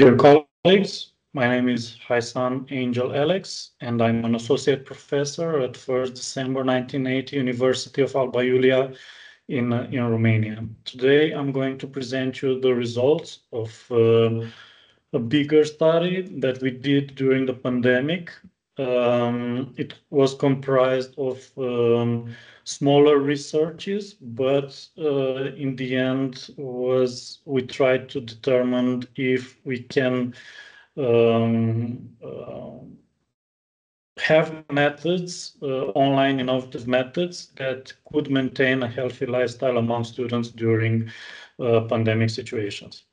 Dear colleagues, my name is Haisan Angel Alex, and I'm an associate professor at First December 1980 University of Alba, Lulia in Romania. Today, I'm going to present you the results of a bigger study that we did during the pandemic. It was comprised of smaller researches, but in the end we tried to determine if we can have methods, online innovative methods that could maintain a healthy lifestyle among students during pandemic situations.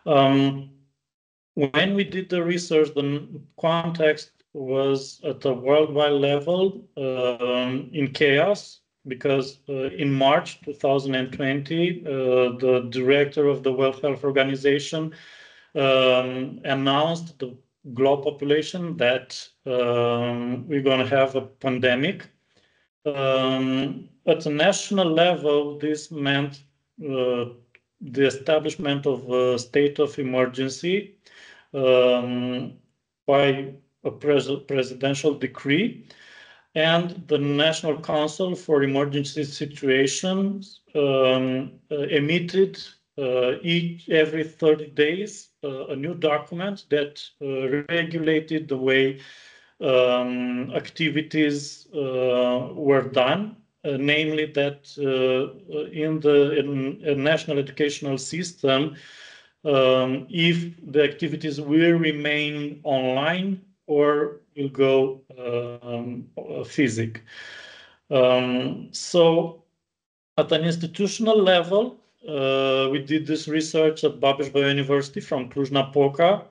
When we did the research, the context was at a worldwide level in chaos, because in March 2020, the director of the World Health Organization announced the global population that we're going to have a pandemic. At a national level, this meant the establishment of a state of emergency by a presidential decree, and the National Council for Emergency Situations emitted every 30 days a new document that regulated the way activities were done, namely that in the national educational system, if the activities will remain online or will go physical. So at an institutional level, we did this research at Babeș-Bolyai University from Cluj-Napoca.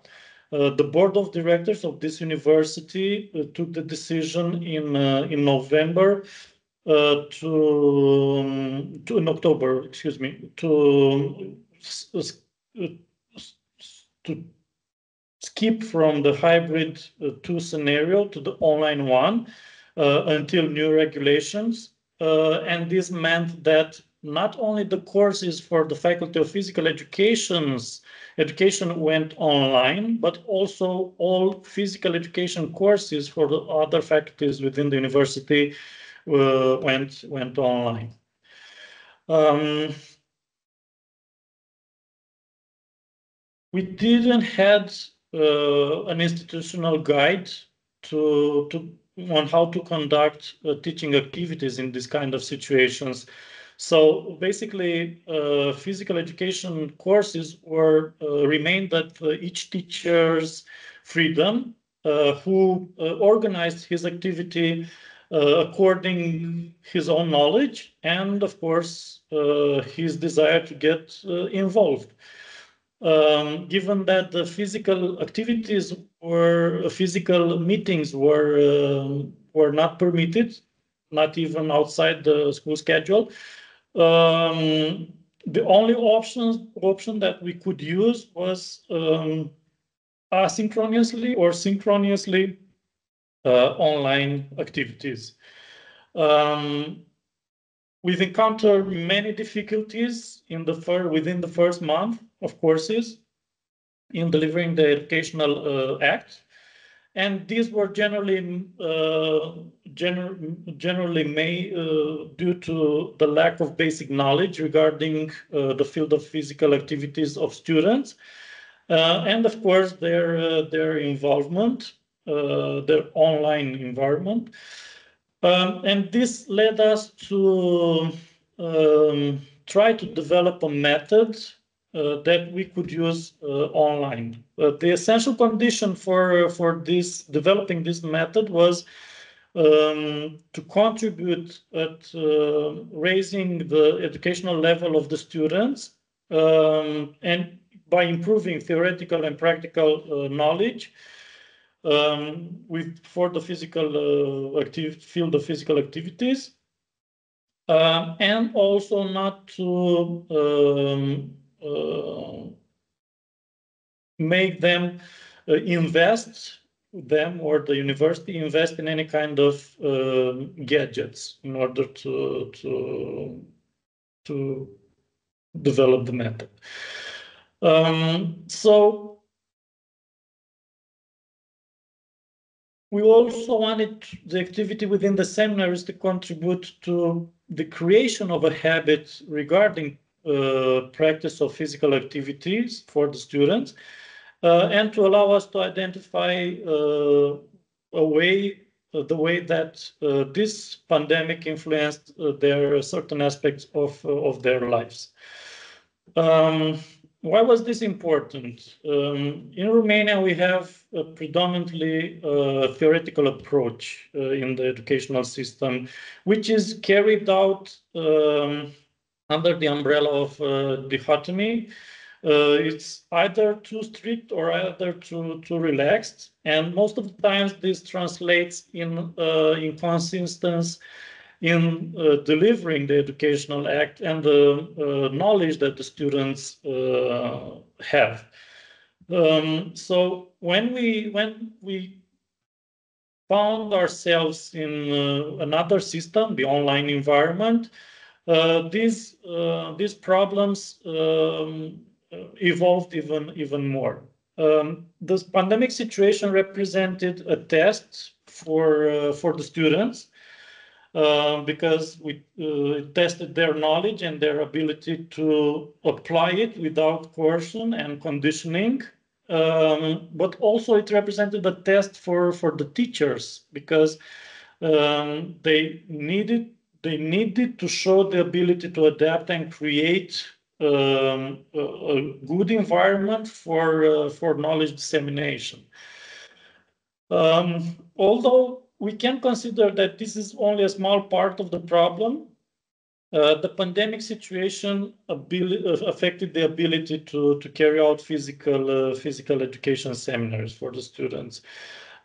The board of directors of this university took the decision in November in October, excuse me, to skip from the hybrid 2 scenario to the online one until new regulations. And this meant that not only the courses for the Faculty of Physical Education went online, but also all physical education courses for the other faculties within the university went online. We didn't have an institutional guide on how to conduct teaching activities in this kind of situations. So basically, physical education courses remained at each teacher's freedom, who organized his activity according his own knowledge and, of course, his desire to get involved. Given that the physical activities physical meetings were not permitted, not even outside the school schedule, the only option that we could use was asynchronously or synchronously online activities. We've encountered many difficulties within the first month of courses in delivering the educational act, and these were generally due to the lack of basic knowledge regarding the field of physical activities of students, and of course their involvement, their online environment. And this led us to try to develop a method that we could use online. The essential condition for developing this method was to contribute at raising the educational level of the students, and by improving theoretical and practical knowledge for the field of physical activities, and also not to make them or the university invest in any kind of gadgets in order to develop the method. So we also wanted the activity within the seminaries to contribute to the creation of a habit regarding practice of physical activities for the students, and to allow us to identify the way that this pandemic influenced their certain aspects of their lives. Why was this important? In Romania, we have a predominantly theoretical approach in the educational system, which is carried out under the umbrella of dichotomy. It's either too strict or either too relaxed, and most of the times this translates in inconsistence in delivering the educational act and the knowledge that the students have. So when we found ourselves in another system, the online environment, these problems evolved even more. This pandemic situation represented a test for the students, because we tested their knowledge and their ability to apply it without coercion and conditioning. But also it represented a test for the teachers, because they needed to show the ability to adapt and create a good environment for knowledge dissemination. Although we can consider that this is only a small part of the problem, the pandemic situation affected the ability to carry out physical education seminars for the students.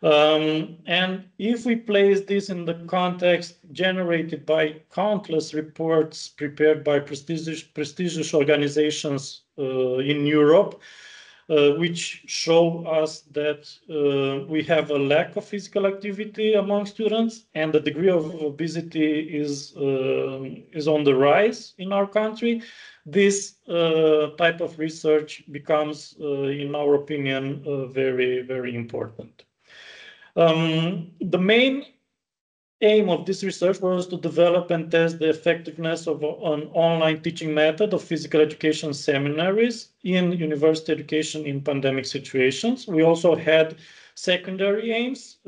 And if we place this in the context generated by countless reports prepared by prestigious organizations in Europe, which show us that we have a lack of physical activity among students, and the degree of obesity is on the rise in our country, this type of research becomes, in our opinion, very, very important. The main aim of this research was to develop and test the effectiveness of an online teaching method of physical education seminaries in university education in pandemic situations. We also had secondary aims,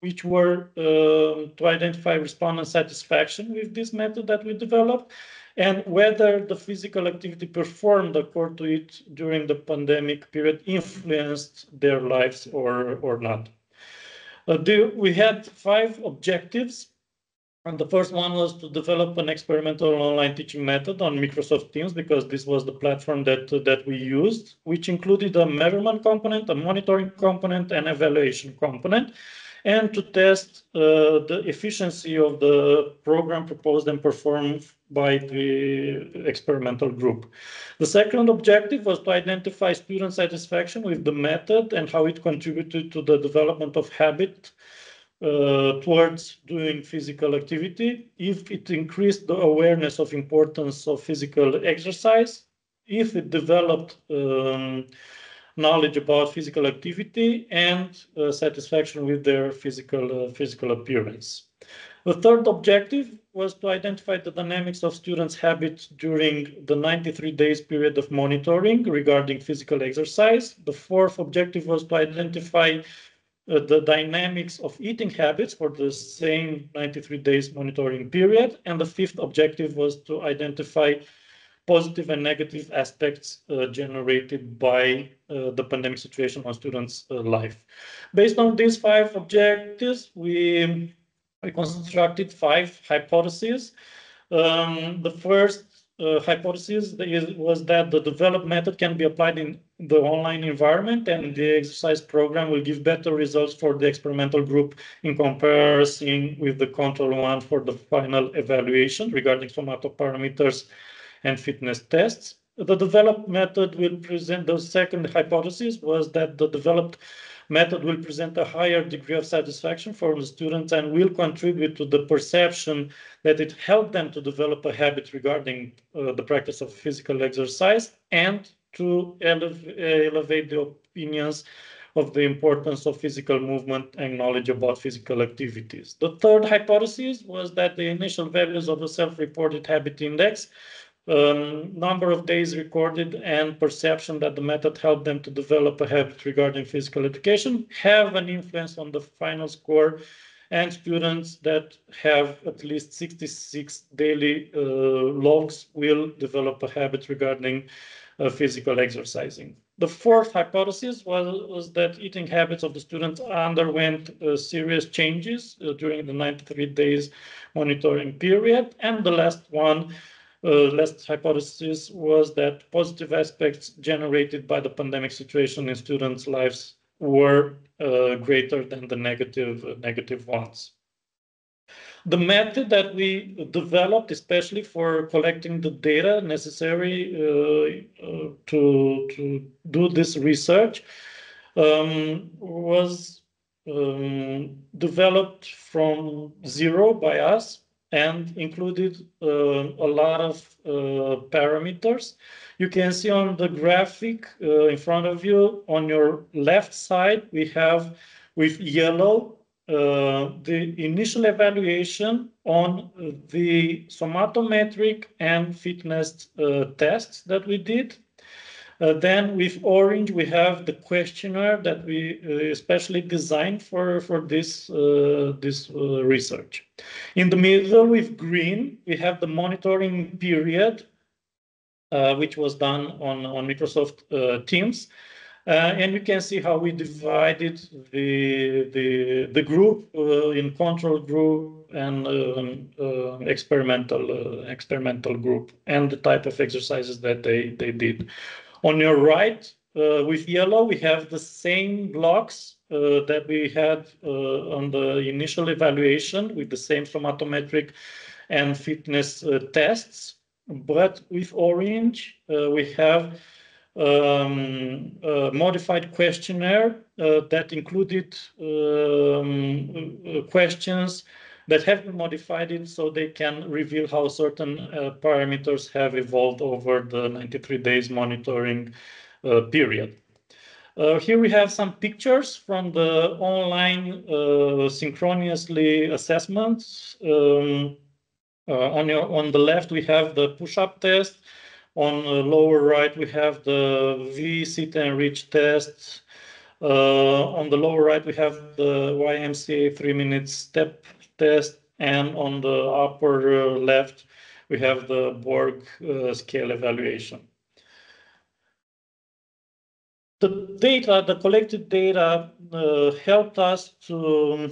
which were to identify respondent satisfaction with this method that we developed, and whether the physical activity performed according to it during the pandemic period influenced their lives or not. We had 5 objectives, and the first one was to develop an experimental online teaching method on Microsoft Teams, because this was the platform that we used, which included a measurement component, a monitoring component, and evaluation component, and to test the efficiency of the program proposed and performed by the experimental group. The second objective was to identify student satisfaction with the method and how it contributed to the development of habit towards doing physical activity, if it increased the awareness of importance of physical exercise, if it developed knowledge about physical activity, and satisfaction with their physical appearance. The third objective was to identify the dynamics of students' habits during the 93 days period of monitoring regarding physical exercise. The fourth objective was to identify the dynamics of eating habits for the same 93 days monitoring period. And the fifth objective was to identify positive and negative aspects generated by the pandemic situation on students' life. Based on these 5 objectives, we constructed 5 hypotheses. The first hypothesis was that the developed method can be applied in the online environment, and the exercise program will give better results for the experimental group in comparison with the control one for the final evaluation regarding somatoparameters and fitness tests. The developed method will present, the second hypothesis was that the developed method will present a higher degree of satisfaction for the students and will contribute to the perception that it helped them to develop a habit regarding the practice of physical exercise, and to elevate the opinions of the importance of physical movement and knowledge about physical activities. The third hypothesis was that the initial values of the self-reported habit index, number of days recorded, and perception that the method helped them to develop a habit regarding physical education have an influence on the final score, and students that have at least 66 daily logs will develop a habit regarding physical exercising. The fourth hypothesis was that eating habits of the students underwent serious changes during the 93 days monitoring period. And the last hypothesis was that positive aspects generated by the pandemic situation in students' lives were greater than the negative ones. The method that we developed, especially for collecting the data necessary to do this research, was developed from zero by us and included a lot of parameters. You can see on the graphic in front of you, on your left side, we have with yellow the initial evaluation on the somatometric and fitness tests that we did. Then with orange, we have the questionnaire that we especially designed for this research. In the middle, with green, we have the monitoring period, which was done on Microsoft Teams. And you can see how we divided the group in control group and experimental group, and the type of exercises that they did. On your right, with yellow, we have the same blocks that we had on the initial evaluation with the same somatometric and fitness tests. But with orange, we have a modified questionnaire that included questions that have been modified so they can reveal how certain parameters have evolved over the 93 days monitoring period. Here we have some pictures from the online synchronously assessments. On the left, we have the push-up test. On the lower right, we have the V sit and reach test. On the lower right, we have the YMCA 3-minute step test. And on the upper left, we have the Borg scale evaluation. The collected data helped us to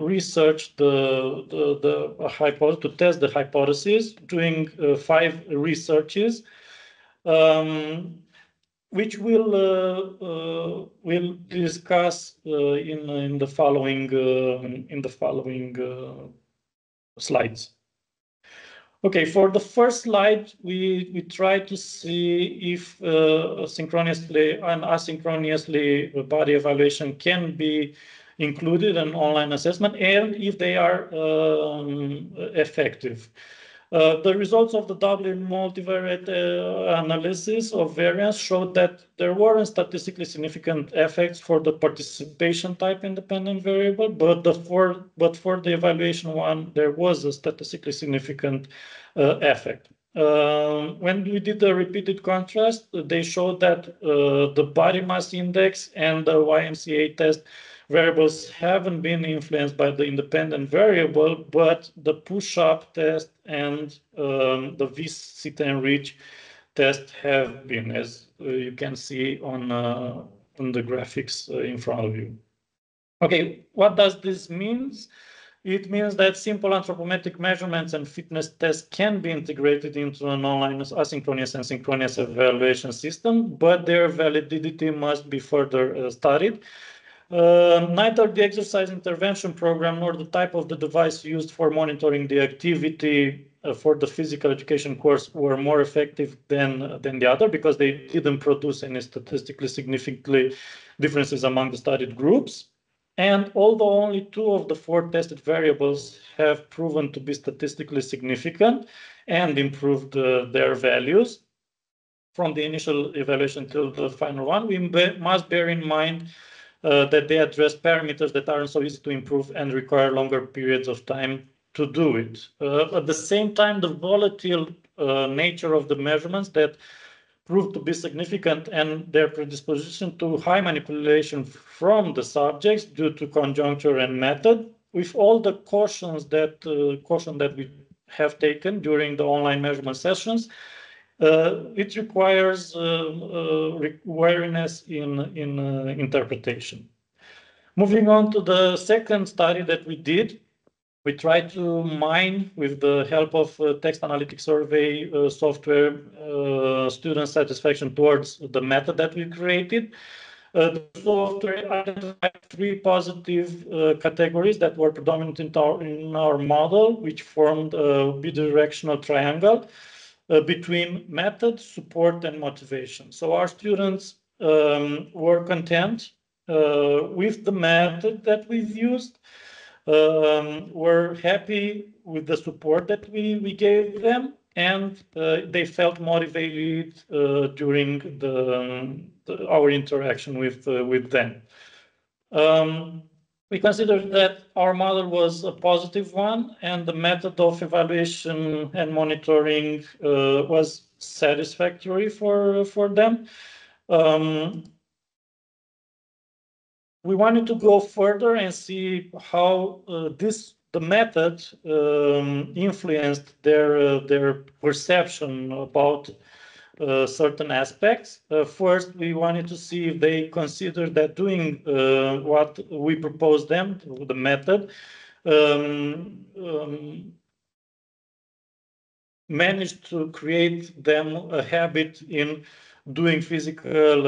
research the hypothesis, to test the hypothesis, doing 5 researches, which we'll discuss in the following slides. Okay, for the first slide, we try to see if synchronously and asynchronously body evaluation can be included in online assessment, and if they are effective. The results of the double multivariate analysis of variance showed that there weren't statistically significant effects for the participation type independent variable, but for the evaluation one, there was a statistically significant effect. When we did the repeated contrast, they showed that the body mass index and the YMCA test variables haven't been influenced by the independent variable, but the push-up test and the V-sit and reach test have been, as you can see on the graphics in front of you. Okay, what does this mean? It means that simple anthropometric measurements and fitness tests can be integrated into an online asynchronous and synchronous evaluation system, but their validity must be further studied. Neither the exercise intervention program nor the type of the device used for monitoring the activity for the physical education course were more effective than the other, because they didn't produce any statistically significant differences among the studied groups. And although only 2 of the 4 tested variables have proven to be statistically significant and improved their values, from the initial evaluation till the final one, we must bear in mind that they address parameters that aren't so easy to improve and require longer periods of time to do it. At the same time, the volatile nature of the measurements that proved to be significant and their predisposition to high manipulation from the subjects due to conjuncture and method, with all the caution that we have taken during the online measurement sessions, it requires wariness in interpretation. Moving on to the second study that we did, we tried to mine, with the help of text analytic survey software, student satisfaction towards the method that we created. The software identified 3 positive categories that were predominant in our model, which formed a bidirectional triangle between method, support, and motivation. So our students were content with the method that we've used, were happy with the support that we gave them, and they felt motivated during our interaction with them. We considered that our model was a positive one, and the method of evaluation and monitoring was satisfactory for them. We wanted to go further and see how the method influenced their perception about certain aspects. First, we wanted to see if they considered that doing what we proposed them, the method, managed to create them a habit in doing physical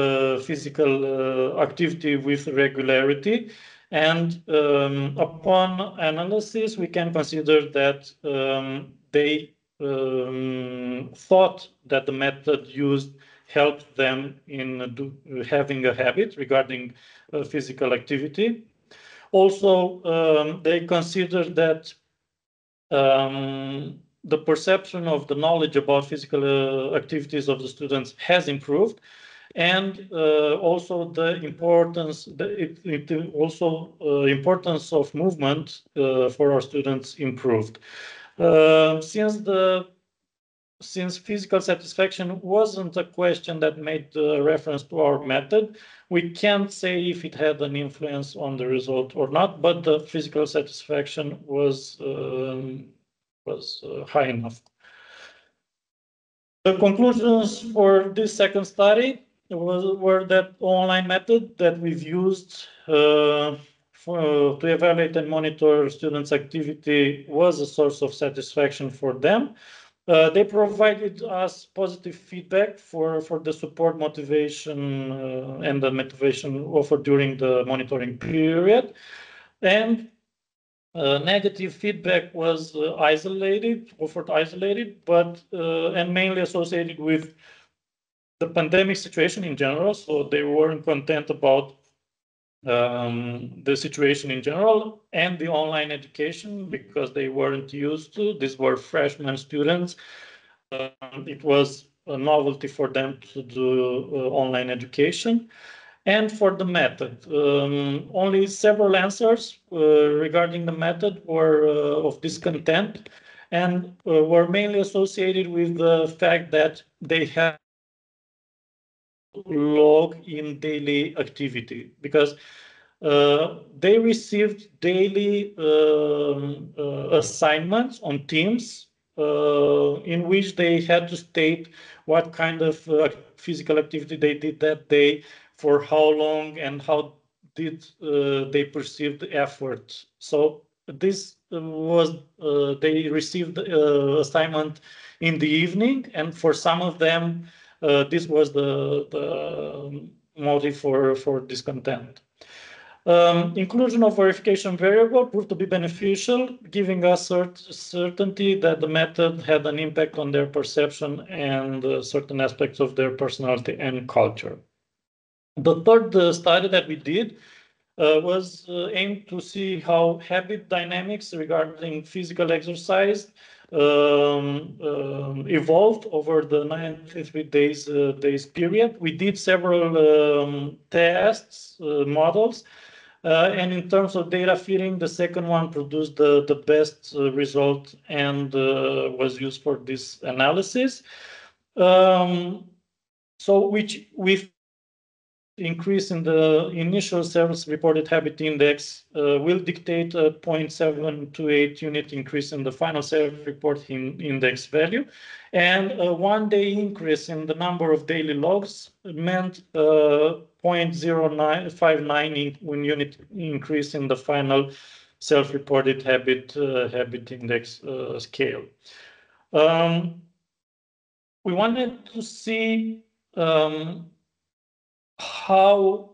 activity with regularity. And upon analysis, we can consider that they thought that the method used helped them in having a habit regarding physical activity. Also, they considered that the perception of the knowledge about physical activities of the students has improved, and also the importance importance of movement for our students improved. Since physical satisfaction wasn't a question that made reference to our method, we can't say if it had an influence on the result or not, but the physical satisfaction was high enough. The conclusions for this second study were that online method that we've used to evaluate and monitor students' activity was a source of satisfaction for them. They provided us positive feedback for the support, motivation, and the motivation offered during the monitoring period. And negative feedback was offered isolated, but and mainly associated with the pandemic situation in general. So they weren't content about the situation in general and the online education because they weren't used to. These were freshman students. It was a novelty for them to do online education. And for the method, only several answers regarding the method were of discontent and were mainly associated with the fact that they had log in daily activity, because they received daily assignments on Teams in which they had to state what kind of physical activity they did that day, for how long, and how did they perceive the effort. So this was, they received assignment in the evening, and for some of them, this was the motive for discontent. Inclusion of verification variable proved to be beneficial, giving us certainty that the method had an impact on their perception and certain aspects of their personality and culture. The third study that we did was aimed to see how habit dynamics regarding physical exercise evolved over the 93 days period. We did several tests, models, and in terms of data fitting, the second one produced the best result and was used for this analysis. So which with increase in the initial self-reported habit index will dictate a 0.728 unit increase in the final self-report index value, and a 1 day increase in the number of daily logs meant 0.0959 unit increase in the final self-reported habit index scale. We wanted to see how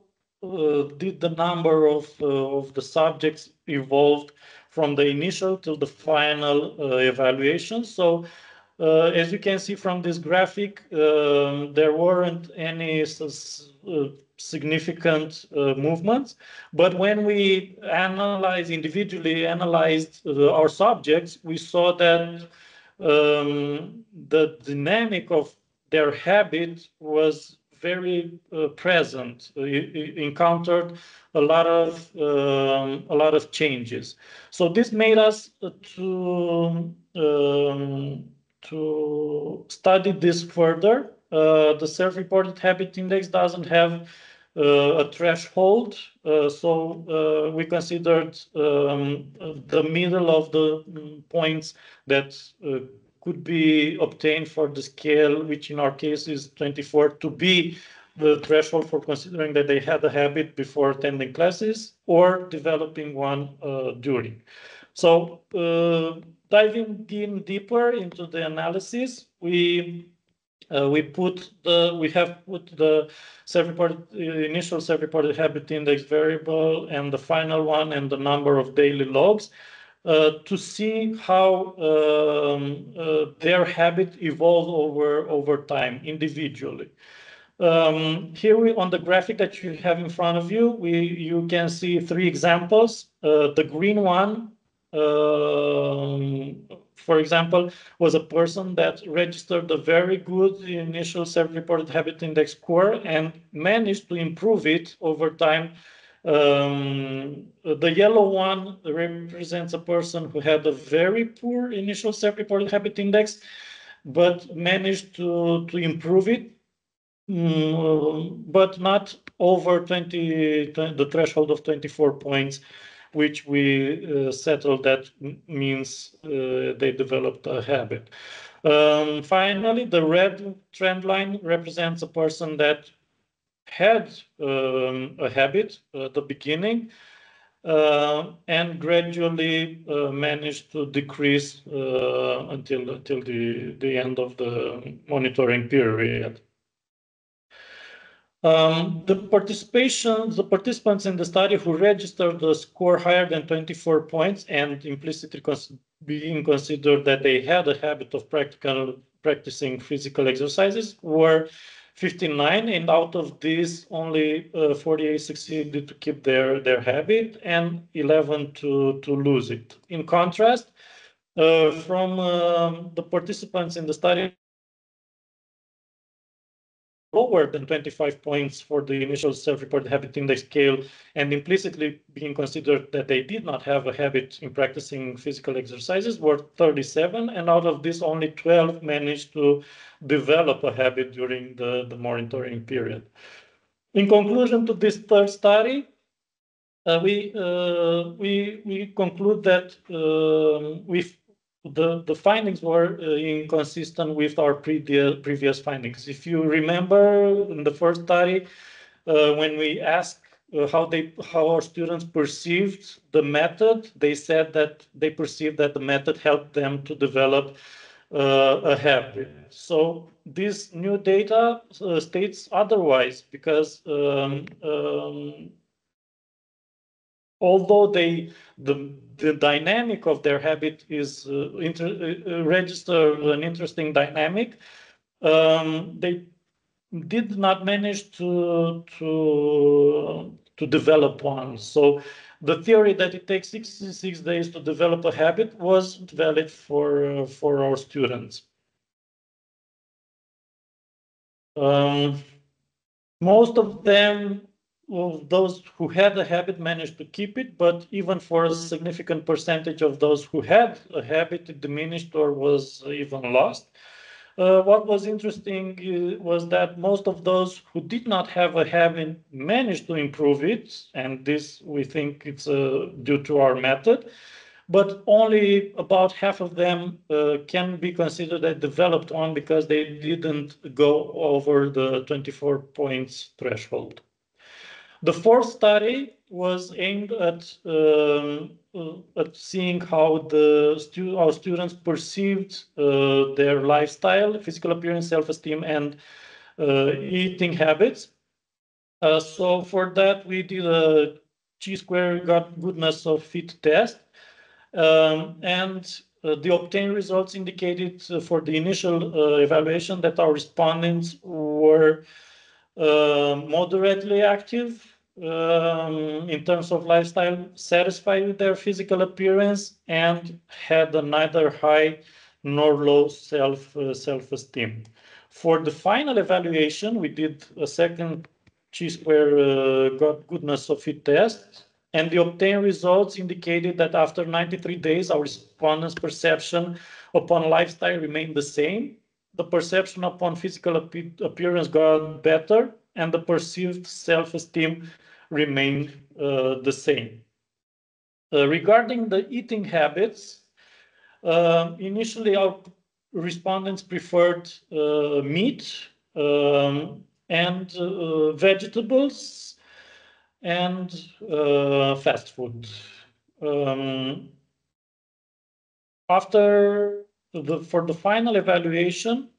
did the number of the subjects evolved from the initial to the final evaluation. So as you can see from this graphic, there weren't any significant movements, but when we individually analyzed our subjects, we saw that the dynamic of their habit was very present. Encountered a lot of changes. So this made us to study this further. The self-reported habit index doesn't have a threshold, so we considered the middle of the points that could be obtained for the scale, which in our case is 24, to be the threshold for considering that they had a habit before attending classes or developing one during. So diving in deeper into the analysis, we have put the initial self-reported habit index variable and the final one and the number of daily logs to see how their habit evolved over time individually. Here on the graphic that you have in front of you, you can see 3 examples. The green one, for example, was a person that registered a very good initial self-reported habit index score and managed to improve it over time. The yellow one represents a person who had a very poor initial self-reported habit index, but managed to improve it, but not over the threshold of 24 points, which we settled that means they developed a habit. Finally, the red trend line represents a person that had a habit at the beginning and gradually managed to decrease until the end of the monitoring period. The participants in the study who registered a score higher than 24 points and implicitly being considered that they had a habit of practicing physical exercises were 59, and out of these, only 48 succeeded to keep their habit and 11 to lose it. In contrast, from the participants in the study lower than 25 points for the initial self-reported habit index scale and implicitly being considered that they did not have a habit in practicing physical exercises were 37, and out of this only 12 managed to develop a habit during the monitoring period. In conclusion to this third study, we conclude that the findings were inconsistent with our previous findings. If you remember in the first study, when we asked how our students perceived the method, they said that they perceived that the method helped them to develop a habit. So this new data states otherwise, because although the dynamic of their habit is register an interesting dynamic, they did not manage to develop one. So the theory that it takes 66 days to develop a habit wasn't valid for our students. Most of them, those who had a habit, managed to keep it, but even for a significant percentage of those who had a habit, it diminished or was even lost. What was interesting was that most of those who did not have a habit managed to improve it, and this, we think, it's due to our method, but only about half of them can be considered a developed one because they didn't go over the 24 points threshold. The fourth study was aimed at seeing how our students perceived their lifestyle, physical appearance, self-esteem, and eating habits. So for that, we did a chi-square goodness of fit test. And the obtained results indicated for the initial evaluation that our respondents were moderately active in terms of lifestyle, satisfied with their physical appearance, and had a neither high nor low self-esteem. For the final evaluation, we did a second chi-square goodness of fit test, and the obtained results indicated that after 93 days, our respondents' perception upon lifestyle remained the same. The perception upon physical appearance got better, and the perceived self-esteem remained the same. Regarding the eating habits, initially our respondents preferred meat and vegetables and fast food. For the final evaluation,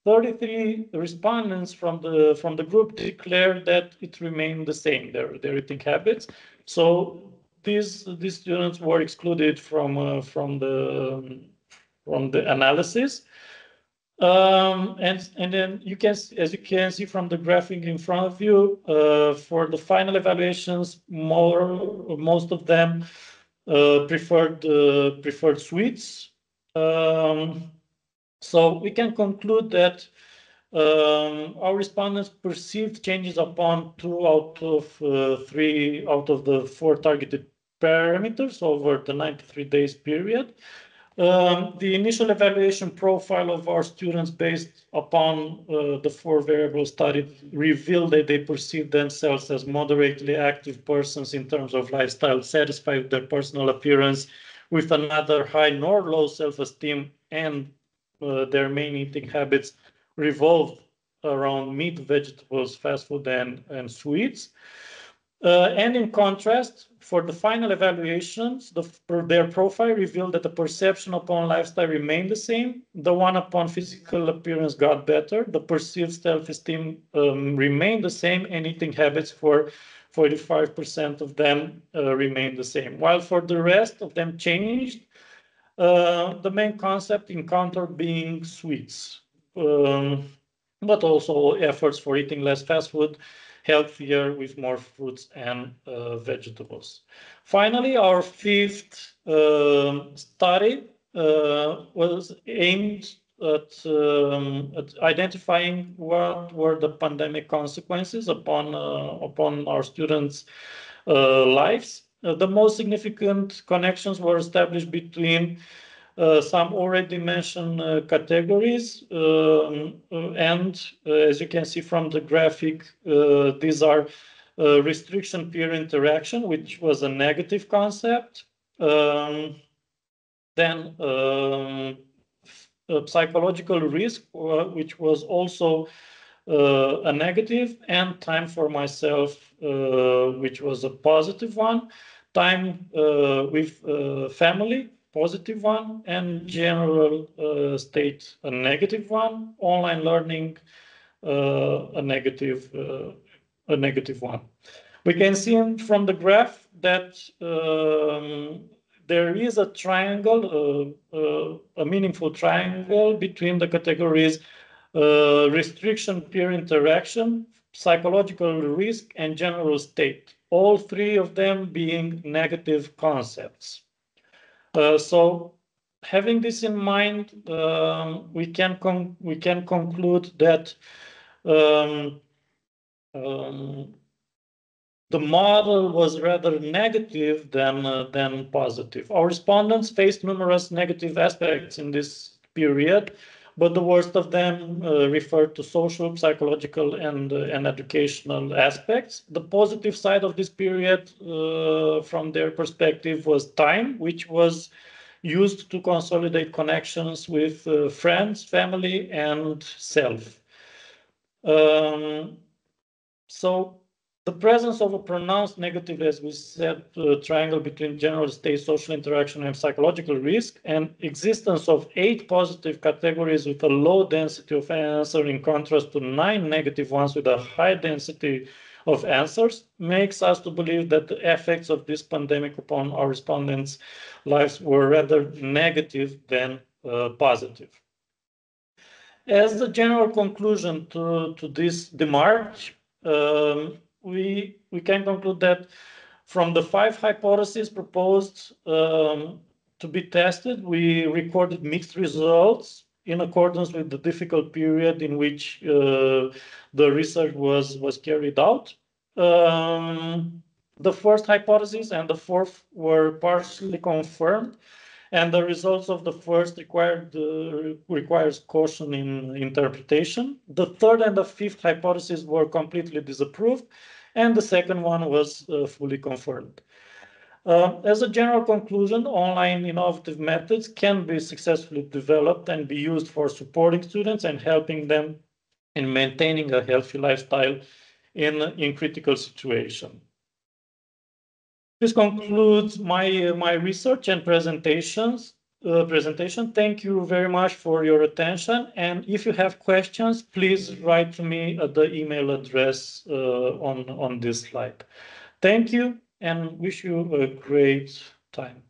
33 respondents from the group declared that it remained the same, their eating habits. So these students were excluded from the analysis. And then you can, as you can see from the graphic in front of you, for the final evaluations, most of them preferred sweets. So we can conclude that our respondents perceived changes upon 2 out of 3 out of the 4 targeted parameters over the 93 days period. The initial evaluation profile of our students based upon the 4 variables studied revealed that they perceived themselves as moderately active persons in terms of lifestyle, satisfied with their personal appearance, with neither high nor low self-esteem, and their main eating habits revolved around meat, vegetables, fast food, and sweets. And in contrast, for the final evaluations, their profile revealed that the perception upon lifestyle remained the same. The one upon physical appearance got better. The perceived self-esteem remained the same, and eating habits for 45% of them remained the same. While for the rest of them changed, the main concept encountered being sweets, but also efforts for eating less fast food, healthier with more fruits and vegetables. Finally, our 5th study was aimed at identifying what were the pandemic consequences upon our students' lives. The most significant connections were established between some already mentioned categories, and as you can see from the graphic, these are restriction peer interaction, which was a negative concept, then psychological risk, which was also a negative, and time for myself, which was a positive one, time with family, positive one, and general state, a negative one, online learning, a negative one. We can see from the graph that there is a triangle, a meaningful triangle between the categories restriction peer interaction, psychological risk, and general state, all three of them being negative concepts. So having this in mind, we can conclude that the model was rather negative than positive. Our respondents faced numerous negative aspects in this period, but the worst of them referred to social, psychological, and educational aspects. The positive side of this period, from their perspective, was time, which was used to consolidate connections with friends, family, and self. So the presence of a pronounced negative, as we said, triangle between general state, social interaction, and psychological risk, and existence of 8 positive categories with a low density of answer in contrast to 9 negative ones with a high density of answers, makes us to believe that the effects of this pandemic upon our respondents' lives were rather negative than positive. As a general conclusion to this demarche, we can conclude that from the 5 hypotheses proposed to be tested, we recorded mixed results in accordance with the difficult period in which the research was carried out. The first hypothesis and the fourth were partially confirmed, and the results of the first requires caution in interpretation. The third and the fifth hypotheses were completely disapproved, and the second one was fully confirmed. As a general conclusion, online innovative methods can be successfully developed and be used for supporting students and helping them in maintaining a healthy lifestyle in critical situations. This concludes my research and presentation. Thank you very much for your attention. And if you have questions, please write to me at the email address on this slide. Thank you and wish you a great time.